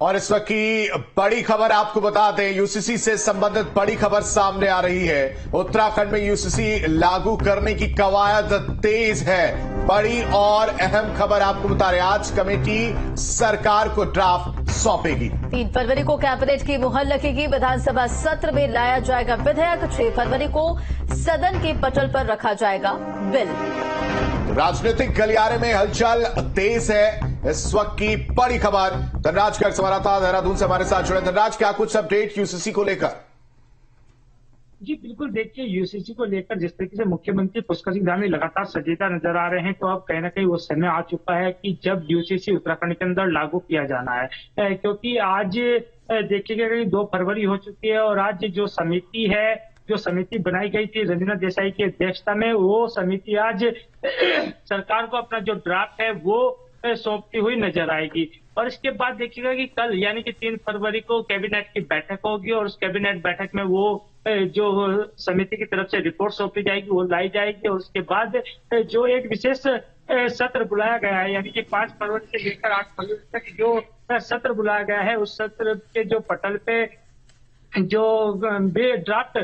और इस वक्त की बड़ी खबर आपको बता दें, यूसीसी से संबंधित बड़ी खबर सामने आ रही है। उत्तराखंड में यूसीसी लागू करने की कवायद तेज है। बड़ी और अहम खबर आपको बता रहे, आज कमेटी सरकार को ड्राफ्ट सौंपेगी। 3 फरवरी को कैबिनेट की मुहर लगेगी। विधानसभा सत्र में लाया जाएगा विधेयक। 6 फरवरी को सदन के पटल पर रखा जाएगा बिल। राजनीतिक गलियारे में हलचल तेज है। इस वक्त की बड़ी खबर, धनराज गर्ग संवाददाता देहरादून से हमारे साथ जुड़े। धनराज, क्या कुछ अपडेट यूसीसी को लेकर? जी बिल्कुल, देखिए यूसीसी को लेकर जिस तरीके से मुख्यमंत्री पुष्कर सिंह धामी लगातार सचेत नजर आ रहे हैं, तो अब कहीं ना कहीं वो समय आ चुका है कि जब यूसीसी उत्तराखंड के अंदर लागू किया जाना है। क्योंकि आज देखिएगा कि 2 फरवरी हो चुकी है और आज जो समिति बनाई गई थी रंजना देसाई की अध्यक्षता में, वो समिति आज सरकार को अपना जो ड्राफ्ट है वो सौंपती हुई नजर आएगी। और इसके बाद देखिएगा कि कल यानी कि 3 फरवरी को कैबिनेट की बैठक होगी और उस कैबिनेट बैठक में वो जो समिति की तरफ से रिपोर्ट सौंपी जाएगी वो लाई जाएगी। और उसके बाद जो एक विशेष सत्र बुलाया गया है, यानी कि 5 फरवरी से लेकर 8 फरवरी तक जो सत्र बुलाया गया है, उस सत्र के जो पटल पे जो ड्राफ्ट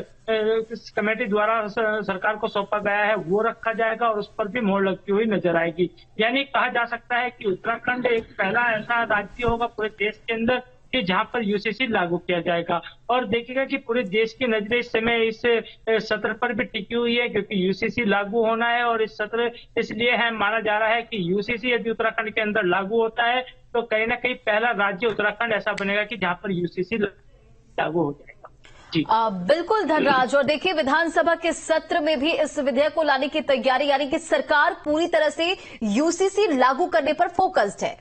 कमेटी द्वारा सरकार को सौंपा गया है वो रखा जाएगा और उस पर भी मोहर लगती हुई नजर आएगी। यानी कहा जा सकता है कि उत्तराखंड एक पहला ऐसा राज्य होगा पूरे देश के अंदर कि जहां पर यूसीसी लागू किया जाएगा। और देखिएगा कि पूरे देश की नजरें इस समय इस सत्र पर भी टिकी हुई है, क्योंकि यूसीसी लागू होना है। और इस सत्र इसलिए है माना जा रहा है कि यूसीसी यदि उत्तराखंड के अंदर लागू होता है तो कहीं ना कहीं पहला राज्य उत्तराखंड ऐसा बनेगा कि जहां पर यूसीसी लागू हो जाएगा। जी बिल्कुल धनराज, और देखिए विधानसभा के सत्र में भी इस विधेयक को लाने की तैयारी, यानी कि सरकार पूरी तरह से यूसीसी लागू करने पर फोकस्ड है।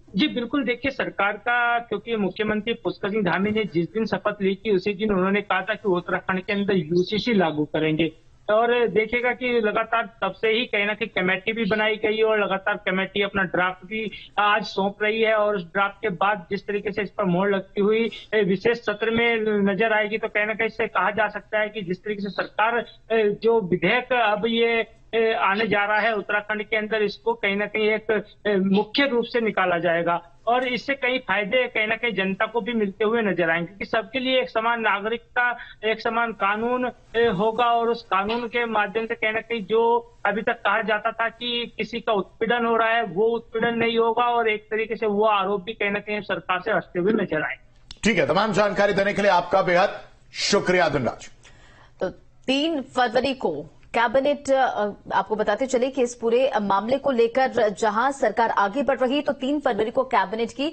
जी बिल्कुल, देखिए सरकार का, क्योंकि मुख्यमंत्री पुष्कर सिंह धामी ने जिस दिन शपथ ली थी उसी दिन उन्होंने कहा था कि उत्तराखंड के अंदर यूसीसी लागू करेंगे। और देखिएगा कि लगातार तब से ही कहीं ना कहीं कमेटी भी बनाई गई है और लगातार कमेटी अपना ड्राफ्ट भी आज सौंप रही है। और उस ड्राफ्ट के बाद जिस तरीके से इस पर मोहर लगती हुई विशेष सत्र में नजर आएगी, तो कहीं ना कहीं इससे कहा जा सकता है कि जिस तरीके से सरकार जो विधेयक अब ये आने जा रहा है उत्तराखंड के अंदर, इसको कहीं ना कहीं एक मुख्य रूप से निकाला जाएगा। और इससे कई फायदे कहीं ना कहीं जनता को भी मिलते हुए नजर आएंगे कि सबके लिए एक समान नागरिकता, एक समान कानून होगा। और उस कानून के माध्यम से कहीं ना कहीं जो अभी तक कहा जाता था कि किसी का उत्पीड़न हो रहा है, वो उत्पीड़न नहीं होगा और एक तरीके से वो आरोप भी कहीं ना कहीं सरकार से हटते हुए नजर आएंगे। ठीक है, तमाम जानकारी देने के लिए आपका बेहद शुक्रिया धनराज। तो 3 फरवरी को कैबिनेट, आपको बताते चले कि इस पूरे मामले को लेकर जहां सरकार आगे बढ़ रही, तो 3 फरवरी को कैबिनेट की